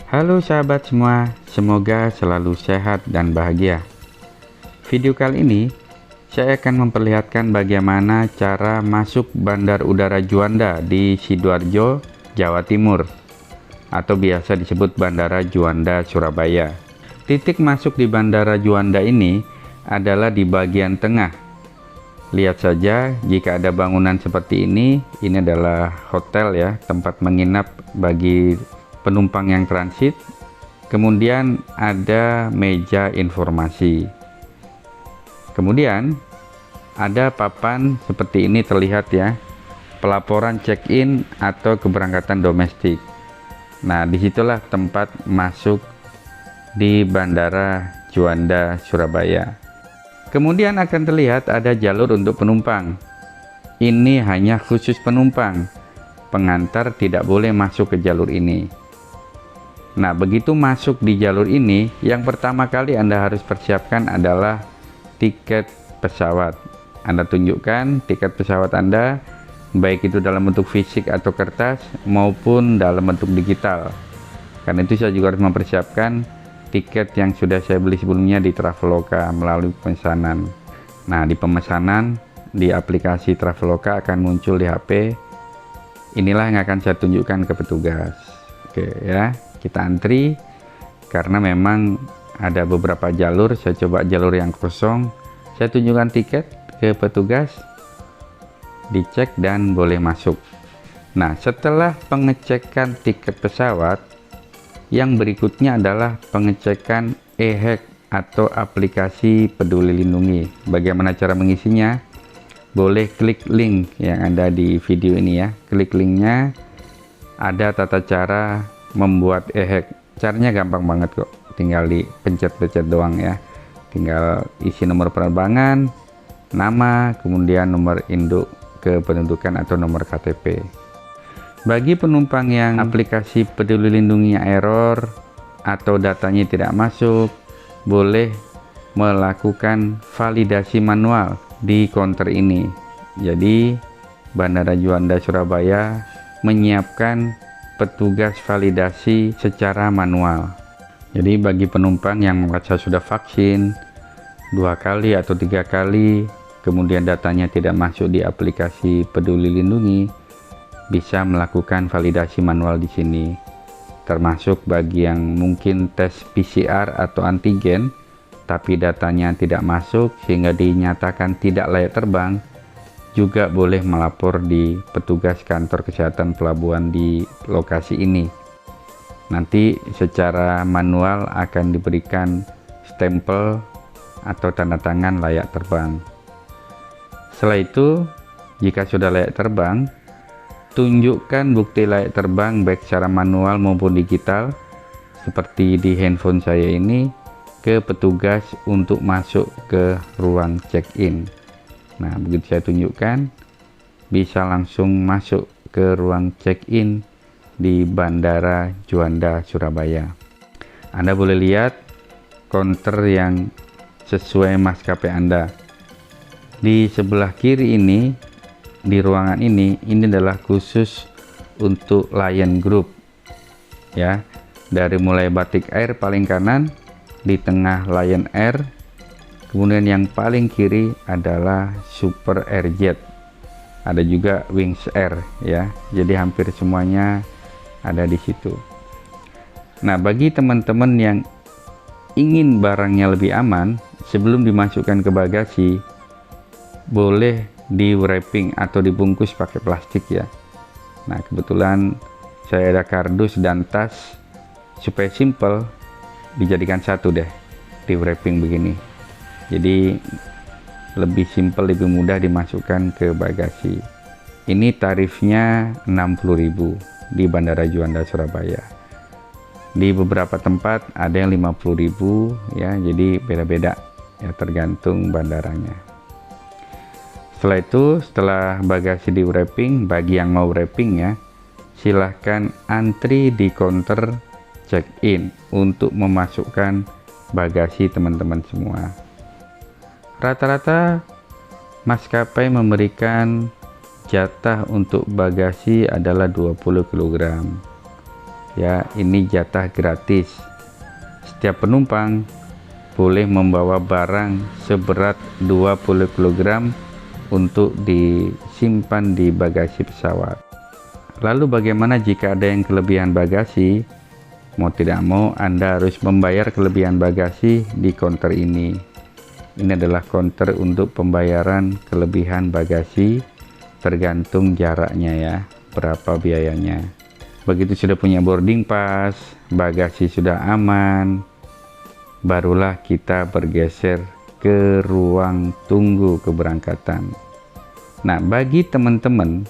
Halo sahabat semua, semoga selalu sehat dan bahagia. Video kali ini saya akan memperlihatkan bagaimana cara masuk Bandar Udara Juanda di Sidoarjo, Jawa Timur, atau biasa disebut Bandara Juanda Surabaya. Titik masuk di Bandara Juanda ini adalah di bagian tengah. Lihat saja, jika ada bangunan seperti ini adalah hotel ya, tempat menginap bagi penumpang yang transit. Kemudian ada meja informasi. Kemudian ada papan seperti ini terlihat ya, pelaporan check-in atau keberangkatan domestik. Nah, disitulah tempat masuk di Bandara Juanda Surabaya. Kemudian akan terlihat ada jalur untuk penumpang. Ini hanya khusus penumpang. Pengantar tidak boleh masuk ke jalur ini. Nah, begitu masuk di jalur ini, yang pertama kali Anda harus persiapkan adalah tiket pesawat. Anda tunjukkan tiket pesawat Anda, baik itu dalam bentuk fisik atau kertas maupun dalam bentuk digital. Karena itu saya juga harus mempersiapkan tiket yang sudah saya beli sebelumnya di Traveloka melalui pemesanan. Nah, di pemesanan di aplikasi Traveloka akan muncul di HP. Inilah yang akan saya tunjukkan ke petugas. Oke ya, kita antri karena memang ada beberapa jalur. Saya coba jalur yang kosong, saya tunjukkan tiket ke petugas, dicek dan boleh masuk. Nah, setelah pengecekan tiket pesawat, yang berikutnya adalah pengecekan e-hack atau aplikasi Peduli Lindungi. Bagaimana cara mengisinya? Boleh klik link yang ada di video ini ya. Klik linknya, ada tata cara membuat e-hack. Caranya gampang banget kok, tinggal dipencet-pencet doang ya. Tinggal isi nomor penerbangan, nama, kemudian nomor induk kependudukan atau nomor KTP. Bagi penumpang yang aplikasi Peduli Lindunginya error atau datanya tidak masuk, boleh melakukan validasi manual di counter ini. Jadi Bandara Juanda Surabaya menyiapkan petugas validasi secara manual. Jadi bagi penumpang yang merasa sudah vaksin 2 kali atau 3 kali, kemudian datanya tidak masuk di aplikasi Peduli Lindungi, bisa melakukan validasi manual di sini. Termasuk bagi yang mungkin tes PCR atau antigen, tapi datanya tidak masuk sehingga dinyatakan tidak layak terbang, juga boleh melapor di petugas kantor kesehatan pelabuhan di lokasi ini. Nanti secara manual akan diberikan stempel atau tanda tangan layak terbang. Setelah itu, jika sudah layak terbang, tunjukkan bukti layak terbang baik secara manual maupun digital seperti di handphone saya ini ke petugas untuk masuk ke ruang check-in. Nah, begitu saya tunjukkan, bisa langsung masuk ke ruang check-in di Bandara Juanda Surabaya. Anda boleh lihat counter yang sesuai maskapai Anda. Di sebelah kiri ini, di ruangan ini adalah khusus untuk Lion Group ya. Dari mulai Batik Air paling kanan, di tengah Lion Air, kemudian yang paling kiri adalah Super Airjet, ada juga Wings Air ya. Jadi hampir semuanya ada di situ. Nah, bagi teman-teman yang ingin barangnya lebih aman, sebelum dimasukkan ke bagasi boleh di wrapping atau dibungkus pakai plastik ya. Nah, kebetulan saya ada kardus dan tas, supaya simple dijadikan satu deh, di wrapping begini. Jadi lebih simple, lebih mudah dimasukkan ke bagasi. Ini tarifnya 60.000 di Bandara Juanda Surabaya. Di beberapa tempat ada yang 50.000 ya, jadi beda-beda ya, tergantung bandaranya. Setelah itu, setelah bagasi di wrapping, bagi yang mau wrapping ya, silahkan antri di counter check-in untuk memasukkan bagasi teman-teman semua. Rata-rata maskapai memberikan jatah untuk bagasi adalah 20 kg. ya, ini jatah gratis. Setiap penumpang boleh membawa barang seberat 20 kg untuk disimpan di bagasi pesawat. Lalu bagaimana jika ada yang kelebihan bagasi? Mau tidak mau Anda harus membayar kelebihan bagasi di counter ini. Ini adalah counter untuk pembayaran kelebihan bagasi, tergantung jaraknya ya, berapa biayanya. Begitu sudah punya boarding pass, bagasi sudah aman, barulah kita bergeser ke ruang tunggu keberangkatan. Nah, bagi teman-teman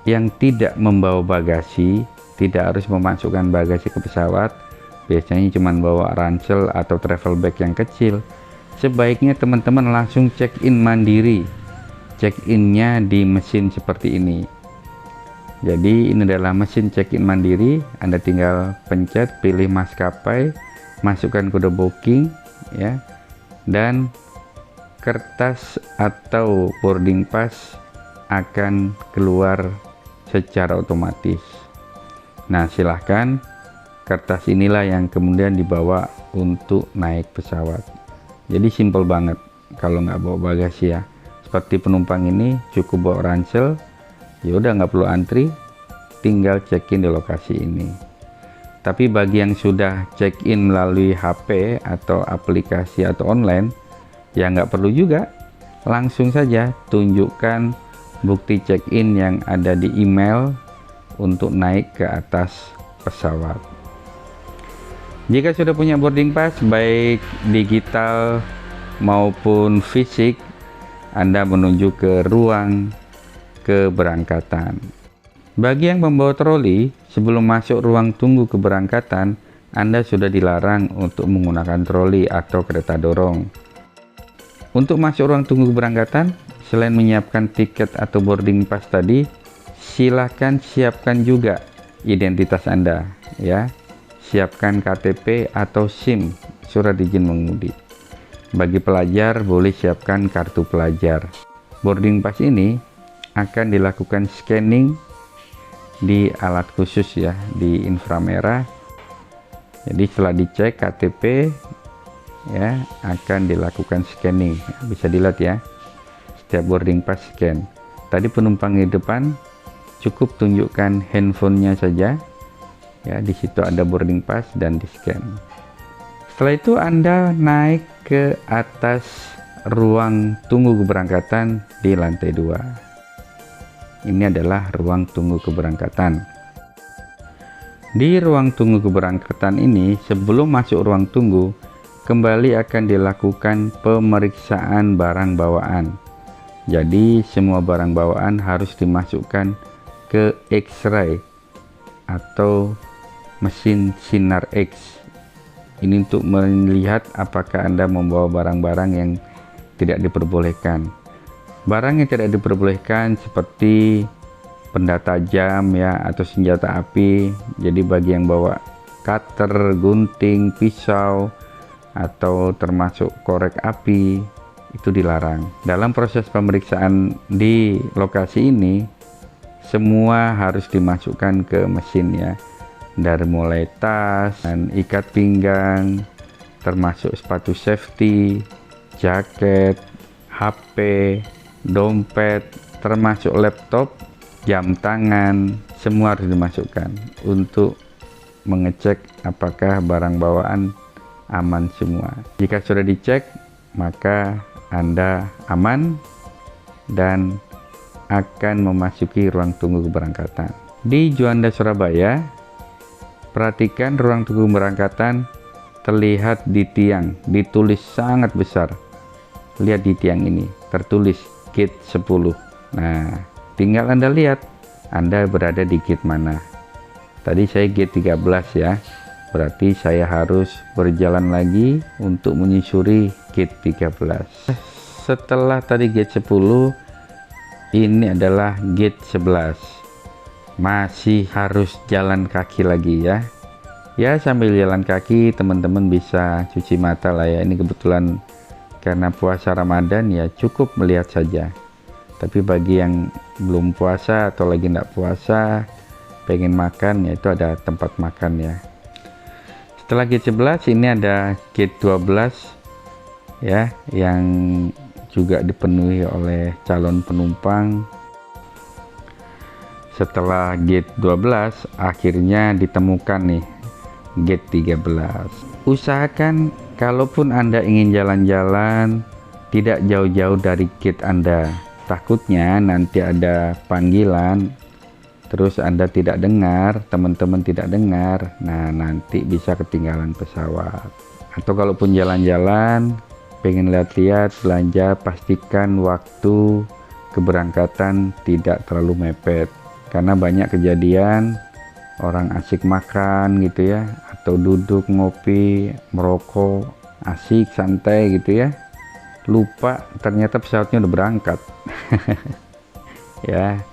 yang tidak membawa bagasi, tidak harus memasukkan bagasi ke pesawat, biasanya cuma bawa ransel atau travel bag yang kecil, sebaiknya teman-teman langsung check-in mandiri. Check-innya di mesin seperti ini. Jadi ini adalah mesin check-in mandiri. Anda tinggal pencet, pilih maskapai, masukkan kode booking ya, dan kertas atau boarding pass akan keluar secara otomatis. Nah, silahkan, kertas inilah yang kemudian dibawa untuk naik pesawat. Jadi simple banget kalau nggak bawa bagasi ya. Seperti penumpang ini cukup bawa ransel, ya udah nggak perlu antri, tinggal check-in di lokasi ini. Tapi bagi yang sudah check-in melalui HP atau aplikasi atau online, ya nggak perlu juga, langsung saja tunjukkan bukti check-in yang ada di email untuk naik ke atas pesawat. Jika sudah punya boarding pass baik digital maupun fisik, Anda menuju ke ruang keberangkatan. Bagi yang membawa troli, sebelum masuk ruang tunggu keberangkatan, Anda sudah dilarang untuk menggunakan troli atau kereta dorong. Untuk masuk ruang tunggu keberangkatan, selain menyiapkan tiket atau boarding pass tadi, silahkan siapkan juga identitas Anda ya. Siapkan KTP atau SIM, surat izin mengemudi. Bagi pelajar boleh siapkan kartu pelajar. Boarding pass ini akan dilakukan scanning di alat khusus ya, di inframerah. Jadi setelah dicek KTP ya, akan dilakukan scanning. Bisa dilihat ya, setiap boarding pass scan. Tadi penumpang di depan cukup tunjukkan handphonenya saja ya, di situ ada boarding pass dan di scan. Setelah itu Anda naik ke atas ruang tunggu keberangkatan di lantai 2. Ini adalah ruang tunggu keberangkatan. Di ruang tunggu keberangkatan ini, sebelum masuk ruang tunggu, kembali akan dilakukan pemeriksaan barang bawaan. Jadi semua barang bawaan harus dimasukkan ke X-ray atau mesin sinar X. Ini untuk melihat apakah Anda membawa barang-barang yang tidak diperbolehkan. Barang yang tidak diperbolehkan seperti benda tajam ya, atau senjata api. Jadi bagi yang bawa cutter, gunting, pisau, atau termasuk korek api, itu dilarang. Dalam proses pemeriksaan di lokasi ini, semua harus dimasukkan ke mesin ya, dari mulai tas dan ikat pinggang, termasuk sepatu safety, jaket, HP, dompet, termasuk laptop, jam tangan, semua harus dimasukkan untuk mengecek apakah barang bawaan aman semua. Jika sudah dicek, maka Anda aman dan akan memasuki ruang tunggu keberangkatan. Di Juanda Surabaya, perhatikan ruang tunggu keberangkatan terlihat di tiang, ditulis sangat besar. Lihat di tiang ini, tertulis gate 10. Nah, tinggal Anda lihat Anda berada di gate mana. Tadi saya gate 13 ya, berarti saya harus berjalan lagi untuk menyusuri gate 13. Setelah tadi gate 10, ini adalah gate 11. Masih harus jalan kaki lagi ya. Ya, sambil jalan kaki teman-teman bisa cuci mata lah ya. Ini kebetulan karena puasa Ramadan ya, cukup melihat saja. Tapi bagi yang belum puasa atau lagi tidak puasa, pengen makan, yaitu ada tempat makan ya. Setelah gate 11 ini ada gate 12 ya, yang juga dipenuhi oleh calon penumpang. Setelah gate 12 akhirnya ditemukan nih gate 13. Usahakan kalaupun Anda ingin jalan-jalan tidak jauh-jauh dari gate Anda. Takutnya nanti ada panggilan terus Anda tidak dengar, teman-teman tidak dengar, nah nanti bisa ketinggalan pesawat. Atau kalaupun jalan-jalan pengen lihat-lihat belanja, pastikan waktu keberangkatan tidak terlalu mepet, karena banyak kejadian orang asik makan gitu ya, atau duduk ngopi merokok asik santai gitu ya, lupa ternyata pesawatnya udah berangkat. Ya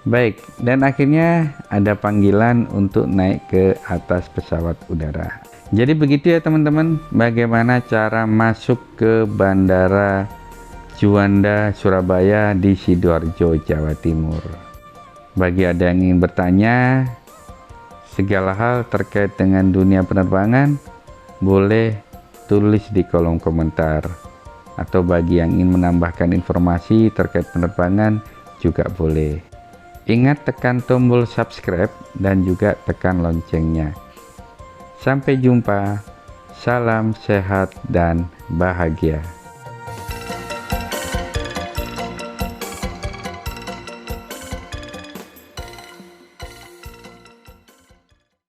baik, dan akhirnya ada panggilan untuk naik ke atas pesawat udara. Jadi begitu ya teman-teman, bagaimana cara masuk ke Bandara Juanda Surabaya di Sidoarjo, Jawa Timur. Bagi ada yang ingin bertanya segala hal terkait dengan dunia penerbangan, boleh tulis di kolom komentar. Atau bagi yang ingin menambahkan informasi terkait penerbangan juga boleh. Ingat tekan tombol subscribe dan juga tekan loncengnya. Sampai jumpa, salam sehat dan bahagia.